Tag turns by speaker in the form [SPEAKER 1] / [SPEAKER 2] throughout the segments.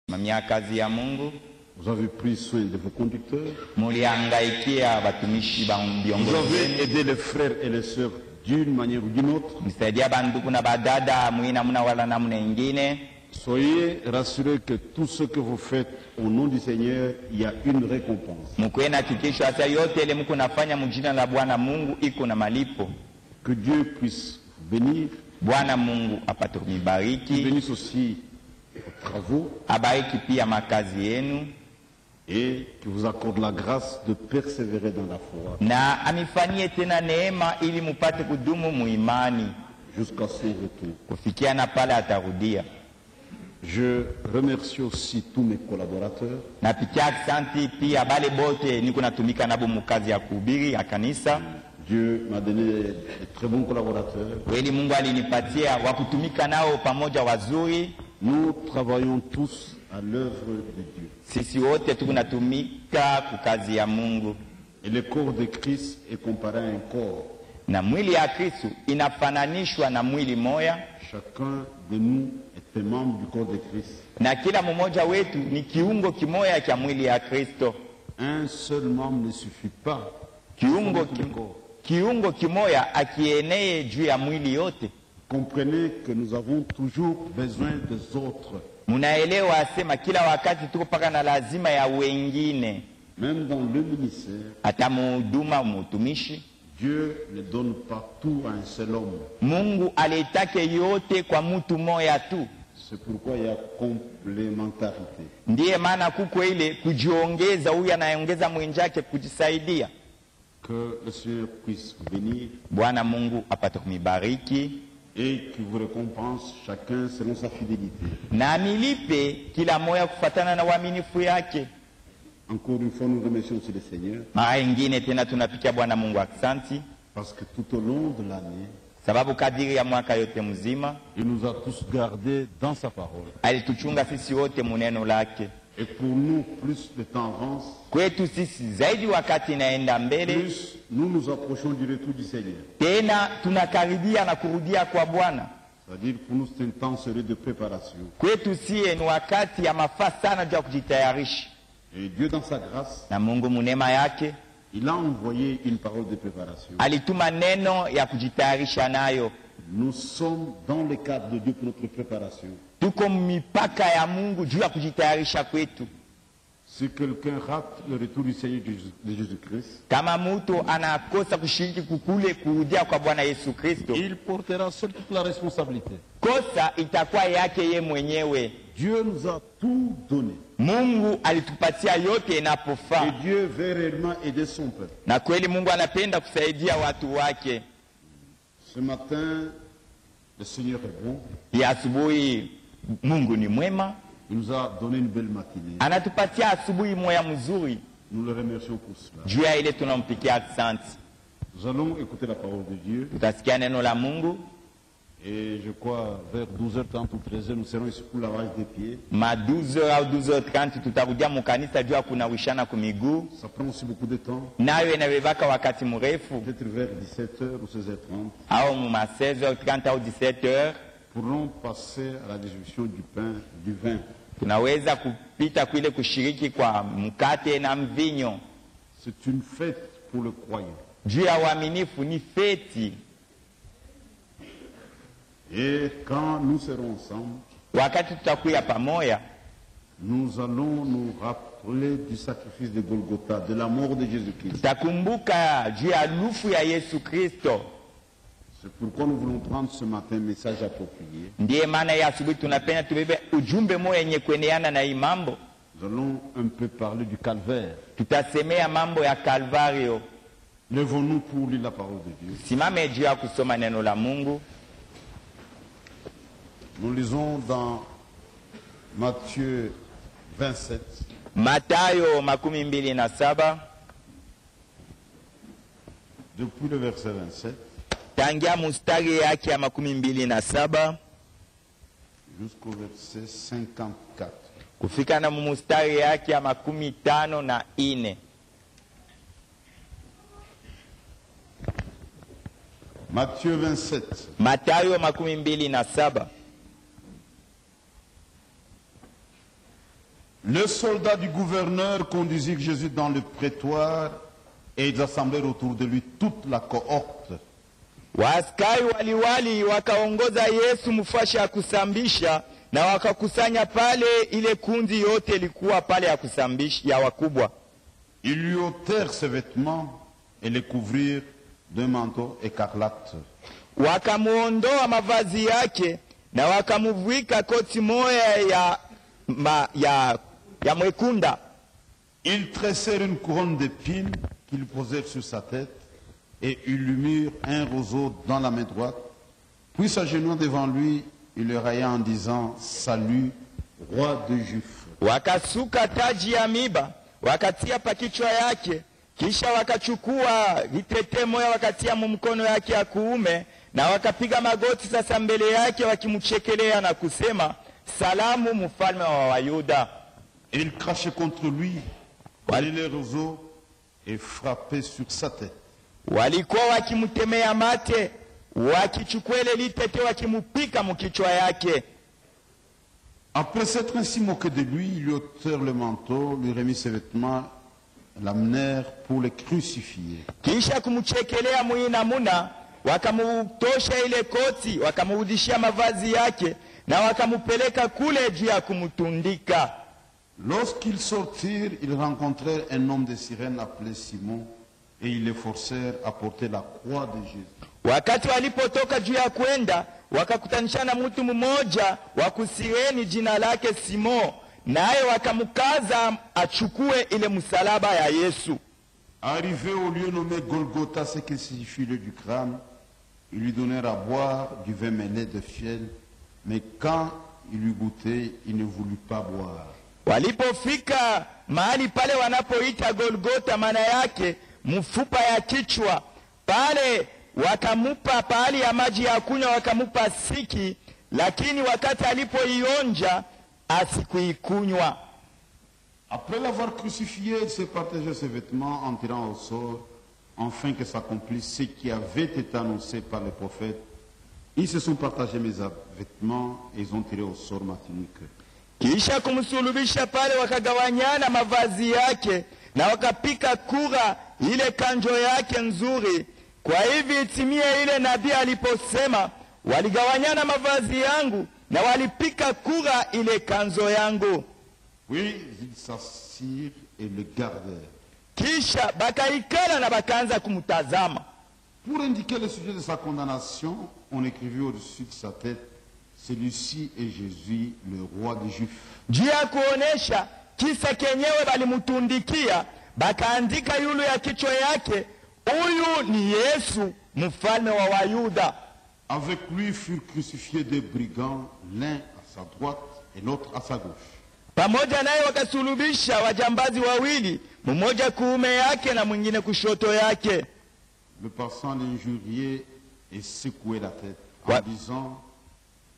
[SPEAKER 1] Kazi ya Mungu.
[SPEAKER 2] Vous avez pris soin de vos conducteurs.
[SPEAKER 1] Vous avez
[SPEAKER 2] aidé les frères et les sœurs d'une manière ou d'une autre. Soyez rassurés que tout ce que vous faites au nom du Seigneur, il y a une récompense. Que Dieu puisse bénir. Qu'il bénisse aussi vos travaux. Et qui vous accorde la grâce de persévérer dans la foi. Jusqu'à son retour. Je remercie aussi tous mes collaborateurs. Dieu m'a donné de très bons collaborateurs. Nous travaillons tous à l'œuvre de Dieu. Et le corps de Christ est comparé à un corps. Chacun de nous est un membre du corps de Christ. Un seul membre ne suffit pas. Comprenez que nous avons toujours besoin des autres. Même dans le ministère, Dieu ne donne pas tout à un seul homme. C'est pourquoi il y a complémentarité. Que le Seigneur puisse bénir et qu'il vous récompense chacun selon sa fidélité. Encore une fois, nous remercions aussi le Seigneur. Parce que tout au long de l'année, il nous a tous gardés dans sa parole. Et pour nous, plus le temps avance, plus nous nous approchons du retour du Seigneur. C'est-à-dire pour nous c'est un temps sérieux de préparation. Et Dieu dans sa grâce, il a envoyé une parole de préparation. Nous sommes dans le cadre de Dieu pour notre préparation. Si quelqu'un rate le retour du Seigneur de Jésus-Christ, il portera seul toute la responsabilité. Dieu nous a tout donné. Et Dieu veut réellement aider son peuple. Ce matin, le Seigneur est bon. Il nous a donné une belle matinée. Nous le remercions pour cela. Nous allons écouter la parole de Dieu. Et je crois vers 12h30 ou 13h, nous serons ici pour le lavage des pieds. Ça prend aussi beaucoup de temps. Peut-être vers 17h ou 16h30. Pourrons passer à la distribution du pain, du vin. C'est une fête pour le croyant. Et quand nous serons ensemble, nous allons nous rappeler du sacrifice de Golgotha, de la mort de Jésus-Christ. C'est pourquoi nous voulons prendre ce matin un message approprié. Nous allons un peu parler du calvaire. Lèvons-nous pour lire la parole de Dieu. Nous lisons dans Matthieu 27. Depuis le verset 27. Jusqu'au verset 54. Matthieu 27. Le soldat du gouverneur conduisit Jésus dans le prétoire et ils assemblèrent autour de lui toute la cohorte.
[SPEAKER 1] Waaskari waliwali wakaongoza Yesu mfashi ya kusambisha na wakakusanya pale ile kundi yote ilikuwa pale ya kusambisha ya wakubwa.
[SPEAKER 2] Ils lui ôtèrent ses vêtements et les couvrirent d'un manteau écarlate.
[SPEAKER 1] Wakamuondoa mavazi yake na wakamuvika koti moya ya mwekunda.
[SPEAKER 2] Ils tressèrent une couronne d'épines qu'ils posèrent sur sa tête et ils lui mirent un roseau dans la main droite. Puis s'agenouillant devant lui, il le railla en disant: Salut, roi des Juifs.
[SPEAKER 1] Wakasuka taji ya miba, wakatia pa kichwa yake, kisha wakachukua vitete moya wakatia mkono yake ya kuume, na wakapiga magoti sasa mbele yake wakimchekelea na kusema, Salamu, mfalme wa Wayuda.
[SPEAKER 2] Et ils crachaient contre lui, valaient les roseaux et frappaient sur sa tête.
[SPEAKER 1] Walikuwa wakimtemea mate, wakichukua ile litete wakimupika mkichwa yake.
[SPEAKER 2] Après s'être ainsi moqué de lui, ils lui ôtèrent le manteau, lui remirent ses vêtements, l'amenèrent pour le crucifier.
[SPEAKER 1] Kisha kumchekelea muinamuna, wakamutosha ile koti, wakamurudishia mavazi yake, na wakamupeleka kule juu ya kumutundika.
[SPEAKER 2] Lorsqu'ils sortirent, ils rencontrèrent un homme de Cyrène appelé Simon, et ils le forcèrent à porter la croix de Jésus.
[SPEAKER 1] Wakati walipotoka juu ya kwenda, wakakutanishana mtu mmoja wa Kusireni jina lake Simon, naye wakamukaza achukue ile msalaba ya Yesu.
[SPEAKER 2] Arrivé au lieu nommé Golgotha, ce qui signifie le du crâne, ils lui donnèrent à boire du vin mêlé de fiel, mais quand il eut goûté, il ne voulut pas boire.
[SPEAKER 1] Walipofika mahali pale wanapoita Golgotha, maana yake mfupa ya kichwa, pale wakamupa pahali ya maji ya kunywa, wakamupa siki, lakini wakati alipoionja asikuikunywa.
[SPEAKER 2] Après l'avoir crucifié, il se partageait ses vêtements en tirant au sort, afin que s'accomplisse ce qui avait été annoncé par les prophètes. Ils se sont partagés mes vêtements et ils ont tiré au sort ma tunique.
[SPEAKER 1] Kisha kumsulubisha pale wakagawanyana mavazi yake na wakapika kura ile kanjo yake nzuri. Kwa hivi itimie ile nabii aliposema, waligawanyana mavazi yangu na walipika kura ile kanzo yangu.
[SPEAKER 2] Oui, ils s'assirent et le gardèrent.
[SPEAKER 1] Kisha bakaikala na bakaanza kumtazama.
[SPEAKER 2] Pour indiquer le sujet de sa condamnation, on écrivit au-dessus de sa tête: Celui-ci est Jésus, le roi des Juifs.
[SPEAKER 1] Juu ya kuonesha kisa kenyewe balimutundikia, bakaandika yulu ya kichwa yake, huyu ni Yesu, mfalme wa Wayuda.
[SPEAKER 2] Avec lui furent crucifiés des brigands, l'un à sa droite et l'autre à sa gauche.
[SPEAKER 1] Pamoja naye wakasulubisha wajambazi wawili, mmoja kuume yake na mwingine kushoto yake.
[SPEAKER 2] Le passant l'injuriait et secouait la tête en disant: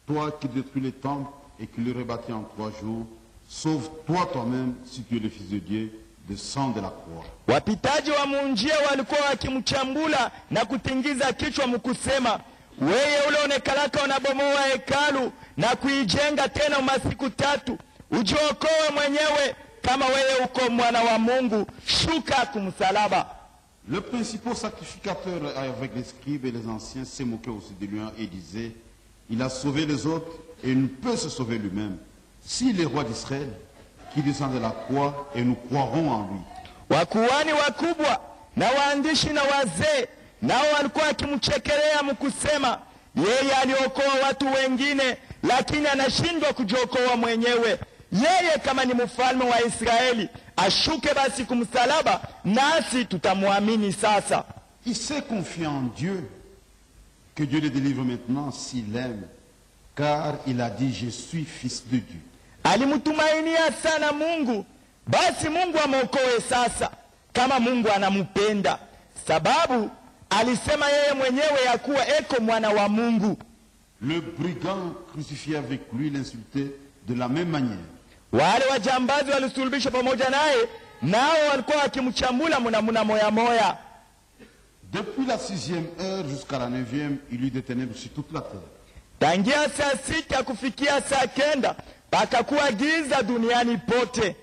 [SPEAKER 2] Toi qui détruis les temples et qui le rebâtis en 3 jours, sauve-toi toi-même si tu es le Fils de Dieu, descends de la croix.
[SPEAKER 1] Wapitaji wa munjia walikuwa wakimchambula na kutingiza kichwa mkusema, wewe ule onekalaka unabomoa hekalu na kuijenga tena masiku 3, ujiokoe mwenyewe, kama wewe uko mwana wa Mungu, shuka kumsalaba.
[SPEAKER 2] Le principal sacrificateur avec les scribes et les anciens se moquaient aussi de lui et disait: Il a sauvé les autres et il ne peut se sauver lui-même. S'il est roi d'Israël, qui descend de la croix, et nous croirons en lui.
[SPEAKER 1] Wakuhani wakubwa na waandishi na wazee nao walikuwa wakimchekelea mkusema, yeye aliokoa watu wengine lakini anashindwa kujiokoa mwenyewe. Yeye kama ni mfalme wa Israeli, ashuke basi kumsalaba, nasi tutamwamini sasa.
[SPEAKER 2] Il s'est confié en Dieu, que Dieu le délivre maintenant s'il aime, car il a dit: Je suis fils de Dieu.
[SPEAKER 1] Alimtumainia sana Mungu, basi Mungu amokoe sasa kama Mungu anamupenda, sababu alisema yeye mwenyewe ya kuwa eko mwana wa Mungu.
[SPEAKER 2] Le brigand crucifié avec lui l'insultait de la même manière.
[SPEAKER 1] Wale wajambazi walisulubishwa pamoja naye, nao walikuwa wakimchambula muna moya moya.
[SPEAKER 2] Depuis la 6e heure jusqu'à la 9e, il y eut des ténèbres sur toute la terre.
[SPEAKER 1] Tangia saa 6 kufikia saa 9, pakakuwa giza duniani pote.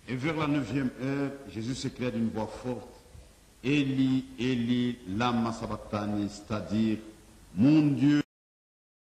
[SPEAKER 2] Et vers la 9e heure, Jésus s'écria d'une voix forte, Eli, Eli, lama sabachthani, c'est-à-dire, mon Dieu,